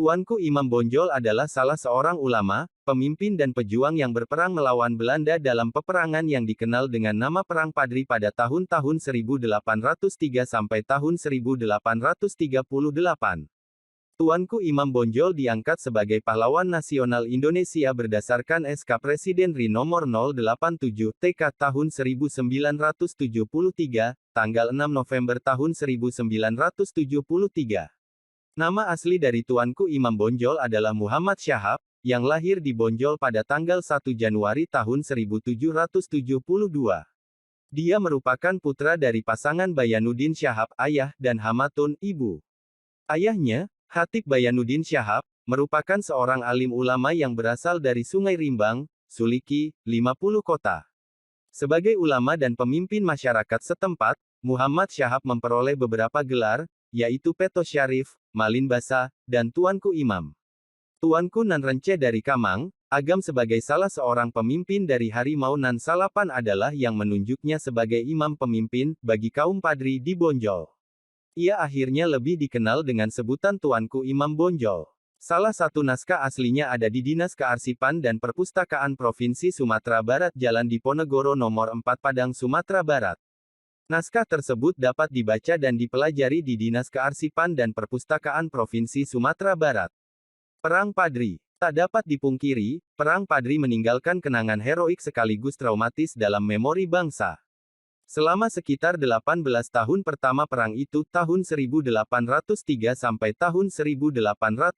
Tuanku Imam Bonjol adalah salah seorang ulama, pemimpin dan pejuang yang berperang melawan Belanda dalam peperangan yang dikenal dengan nama Perang Padri pada tahun-tahun 1803 sampai tahun 1838. Tuanku Imam Bonjol diangkat sebagai pahlawan nasional Indonesia berdasarkan SK Presiden RI nomor 087 TK tahun 1973, tanggal 6 November tahun 1973. Nama asli dari Tuanku Imam Bonjol adalah Muhammad Syahab, yang lahir di Bonjol pada tanggal 1 Januari tahun 1772. Dia merupakan putra dari pasangan Bayanuddin Syahab, ayah, dan Hamatun, ibu. Ayahnya, Hatib Bayanuddin Syahab, merupakan seorang alim ulama yang berasal dari Sungai Rimbang, Suliki, 50 kota. Sebagai ulama dan pemimpin masyarakat setempat, Muhammad Syahab memperoleh beberapa gelar, yaitu Peto Syarif, Malin Basa, dan Tuanku Imam. Tuanku Nan Rence dari Kamang, Agam sebagai salah seorang pemimpin dari Harimau Nan Salapan adalah yang menunjuknya sebagai imam pemimpin, bagi kaum Padri di Bonjol. Ia akhirnya lebih dikenal dengan sebutan Tuanku Imam Bonjol. Salah satu naskah aslinya ada di Dinas Kearsipan dan Perpustakaan Provinsi Sumatera Barat Jalan Diponegoro nomor 4 Padang, Sumatera Barat. Naskah tersebut dapat dibaca dan dipelajari di Dinas Kearsipan dan Perpustakaan Provinsi Sumatera Barat. Perang Padri. Tak dapat dipungkiri, Perang Padri meninggalkan kenangan heroik sekaligus traumatis dalam memori bangsa. Selama sekitar 18 tahun pertama perang itu, tahun 1803 sampai tahun 1821,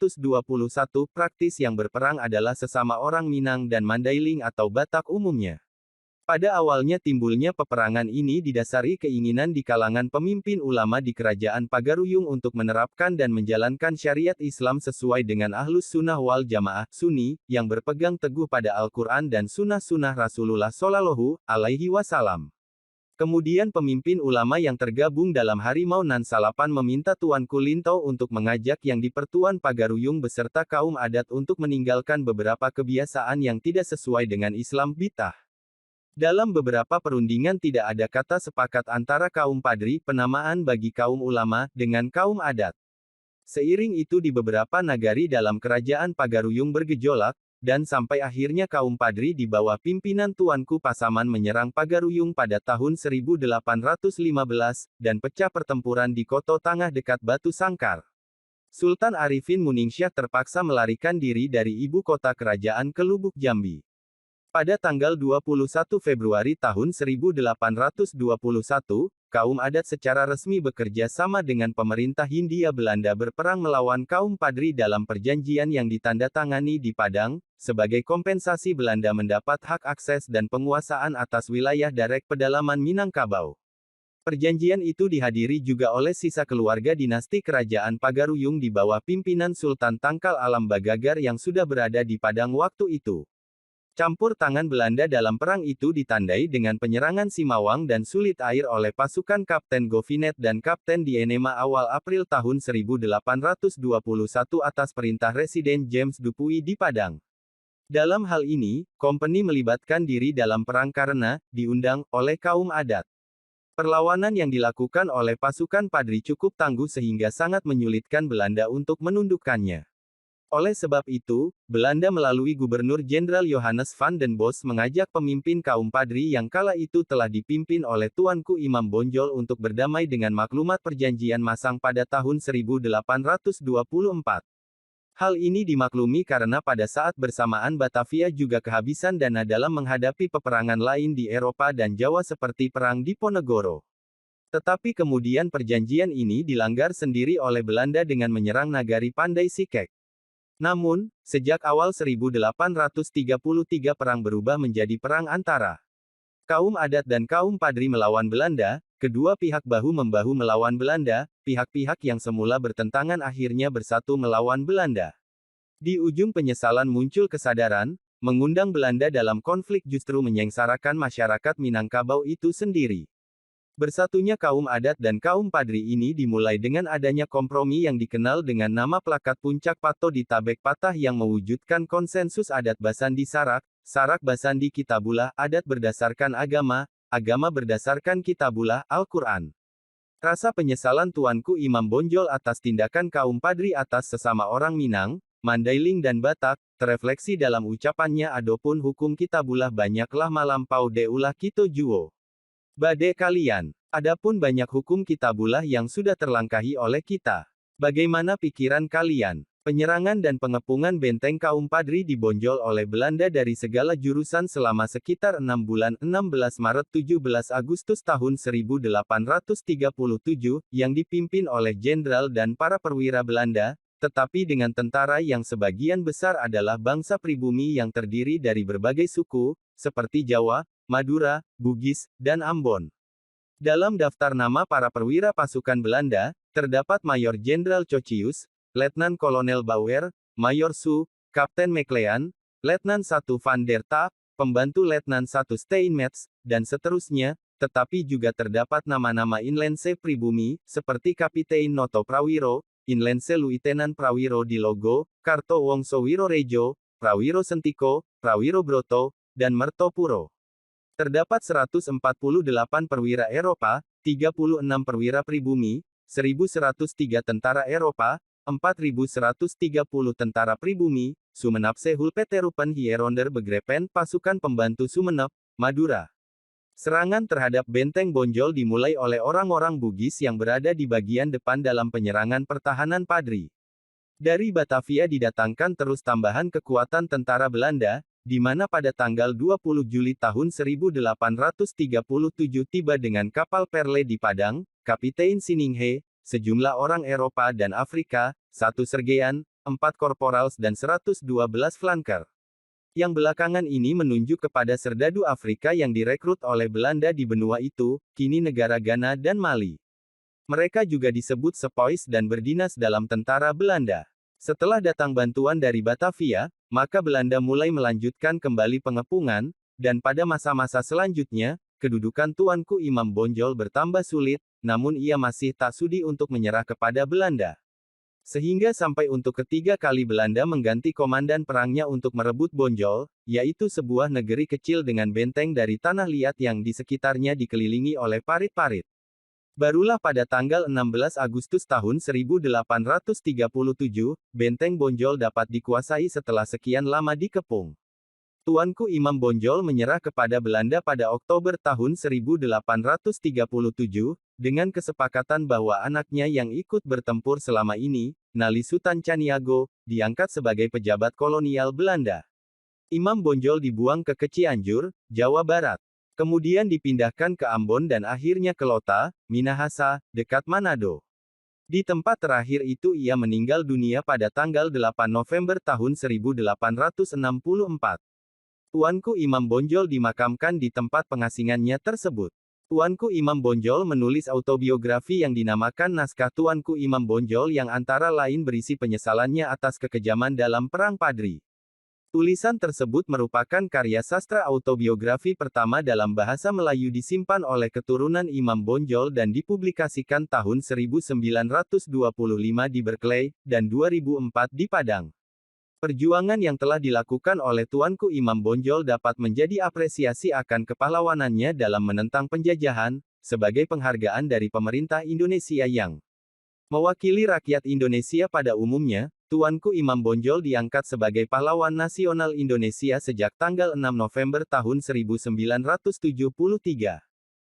praktis yang berperang adalah sesama orang Minang dan Mandailing atau Batak umumnya. Pada awalnya timbulnya peperangan ini didasari keinginan di kalangan pemimpin ulama di Kerajaan Pagaruyung untuk menerapkan dan menjalankan syariat Islam sesuai dengan Ahlus Sunnah wal Jamaah, Sunni, yang berpegang teguh pada Al-Quran dan Sunnah-Sunnah Rasulullah Shallallahu Alaihi Wasallam. Kemudian pemimpin ulama yang tergabung dalam Harimau Nan Salapan meminta Tuanku Lintau untuk mengajak yang di Pertuan Pagaruyung beserta kaum adat untuk meninggalkan beberapa kebiasaan yang tidak sesuai dengan Islam bid'ah. Dalam beberapa perundingan tidak ada kata sepakat antara kaum Padri, penamaan bagi kaum ulama, dengan kaum adat. Seiring itu di beberapa nagari dalam Kerajaan Pagaruyung bergejolak, dan sampai akhirnya kaum Padri di bawah pimpinan Tuanku Pasaman menyerang Pagaruyung pada tahun 1815, dan pecah pertempuran di Koto Tangah dekat Batu Sangkar. Sultan Arifin Muningsyah terpaksa melarikan diri dari ibu kota kerajaan ke Lubuk Jambi. Pada tanggal 21 Februari tahun 1821, kaum adat secara resmi bekerja sama dengan pemerintah Hindia Belanda berperang melawan kaum Padri dalam perjanjian yang ditandatangani di Padang. Sebagai kompensasi Belanda mendapat hak akses dan penguasaan atas wilayah Darek pedalaman Minangkabau. Perjanjian itu dihadiri juga oleh sisa keluarga dinasti Kerajaan Pagaruyung di bawah pimpinan Sultan Tangkal Alam Bagagar yang sudah berada di Padang waktu itu. Campur tangan Belanda dalam perang itu ditandai dengan penyerangan Simawang dan Sulit Air oleh pasukan Kapten Govinet dan Kapten Dienema awal April tahun 1821 atas perintah Residen James Dupuy di Padang. Dalam hal ini, kompeni melibatkan diri dalam perang karena diundang oleh kaum adat. Perlawanan yang dilakukan oleh pasukan Padri cukup tangguh sehingga sangat menyulitkan Belanda untuk menundukkannya. Oleh sebab itu, Belanda melalui Gubernur Jenderal Johannes van den Bos mengajak pemimpin kaum Padri yang kala itu telah dipimpin oleh Tuanku Imam Bonjol untuk berdamai dengan maklumat perjanjian Masang pada tahun 1824. Hal ini dimaklumi karena pada saat bersamaan Batavia juga kehabisan dana dalam menghadapi peperangan lain di Eropa dan Jawa seperti Perang Diponegoro. Tetapi kemudian perjanjian ini dilanggar sendiri oleh Belanda dengan menyerang Nagari Pandai Sike. Namun, sejak awal 1833 perang berubah menjadi perang antara kaum adat dan kaum Padri melawan Belanda. Kedua pihak bahu-membahu melawan Belanda. Pihak-pihak yang semula bertentangan akhirnya bersatu melawan Belanda. Di ujung penyesalan muncul kesadaran, mengundang Belanda dalam konflik justru menyengsarakan masyarakat Minangkabau itu sendiri. Bersatunya kaum adat dan kaum Padri ini dimulai dengan adanya kompromi yang dikenal dengan nama Plakat Puncak Pato di Tabek Patah yang mewujudkan konsensus adat Basandi Sarak, Sarak Basandi Kitabullah, adat berdasarkan agama, agama berdasarkan Kitabullah, Al-Quran. Rasa penyesalan Tuanku Imam Bonjol atas tindakan kaum Padri atas sesama orang Minang, Mandailing dan Batak, terefleksi dalam ucapannya adopun hukum kitabulah banyaklah malampau deulah kito juo. Bade kalian. Adapun banyak hukum kitabulah yang sudah terlangkahi oleh kita. Bagaimana pikiran kalian? Penyerangan dan pengepungan benteng kaum Padri dibonjol oleh Belanda dari segala jurusan selama sekitar 6 bulan 16 Maret 17 Agustus tahun 1837, yang dipimpin oleh jenderal dan para perwira Belanda, tetapi dengan tentara yang sebagian besar adalah bangsa pribumi yang terdiri dari berbagai suku, seperti Jawa, Madura, Bugis, dan Ambon. Dalam daftar nama para perwira pasukan Belanda, terdapat Mayor Jenderal Cocius, Letnan Kolonel Bauer, Mayor Su, Kapten McLean, Letnan 1 Van der Taak, Pembantu Letnan 1 Steinmetz, dan seterusnya, tetapi juga terdapat nama-nama Inlense pribumi, seperti Kapitein Noto Prawiro, Inlense Luitenan Prawiro di Logo, Karto Wongso Wiro Rejo, Prawiro Sentiko, Prawiro Broto, dan Mertopuro. Terdapat 148 perwira Eropa, 36 perwira pribumi, 1103 tentara Eropa, 4130 tentara pribumi, Sumenepse Hulpeterupen Hieronder Begrepen pasukan pembantu Sumenep, Madura. Serangan terhadap benteng Bonjol dimulai oleh orang-orang Bugis yang berada di bagian depan dalam penyerangan pertahanan Padri. Dari Batavia didatangkan terus tambahan kekuatan tentara Belanda, di mana pada tanggal 20 Juli tahun 1837 tiba dengan kapal Perle di Padang, Kapitein Sininghe, sejumlah orang Eropa dan Afrika, 1 sergean, 4 korporals dan 112 flanker. Yang belakangan ini menunjuk kepada serdadu Afrika yang direkrut oleh Belanda di benua itu, kini negara Ghana dan Mali. Mereka juga disebut sepois dan berdinas dalam tentara Belanda. Setelah datang bantuan dari Batavia, maka Belanda mulai melanjutkan kembali pengepungan, dan pada masa-masa selanjutnya, kedudukan Tuanku Imam Bonjol bertambah sulit, namun ia masih tak sudi untuk menyerah kepada Belanda. Sehingga sampai untuk ketiga kali Belanda mengganti komandan perangnya untuk merebut Bonjol, yaitu sebuah negeri kecil dengan benteng dari tanah liat yang di sekitarnya dikelilingi oleh parit-parit. Barulah pada tanggal 16 Agustus tahun 1837, benteng Bonjol dapat dikuasai setelah sekian lama dikepung. Tuanku Imam Bonjol menyerah kepada Belanda pada Oktober tahun 1837, dengan kesepakatan bahwa anaknya yang ikut bertempur selama ini, Nali Sutan Caniago, diangkat sebagai pejabat kolonial Belanda. Imam Bonjol dibuang ke Cianjur, Jawa Barat. Kemudian dipindahkan ke Ambon dan akhirnya ke Lota, Minahasa, dekat Manado. Di tempat terakhir itu ia meninggal dunia pada tanggal 8 November tahun 1864. Tuanku Imam Bonjol dimakamkan di tempat pengasingannya tersebut. Tuanku Imam Bonjol menulis autobiografi yang dinamakan Naskah Tuanku Imam Bonjol yang antara lain berisi penyesalannya atas kekejaman dalam Perang Padri. Tulisan tersebut merupakan karya sastra autobiografi pertama dalam bahasa Melayu disimpan oleh keturunan Imam Bonjol dan dipublikasikan tahun 1925 di Berkeley, dan 2004 di Padang. Perjuangan yang telah dilakukan oleh Tuanku Imam Bonjol dapat menjadi apresiasi akan kepahlawanannya dalam menentang penjajahan, sebagai penghargaan dari pemerintah Indonesia yang mewakili rakyat Indonesia pada umumnya. Tuanku Imam Bonjol diangkat sebagai pahlawan nasional Indonesia sejak tanggal 6 November tahun 1973.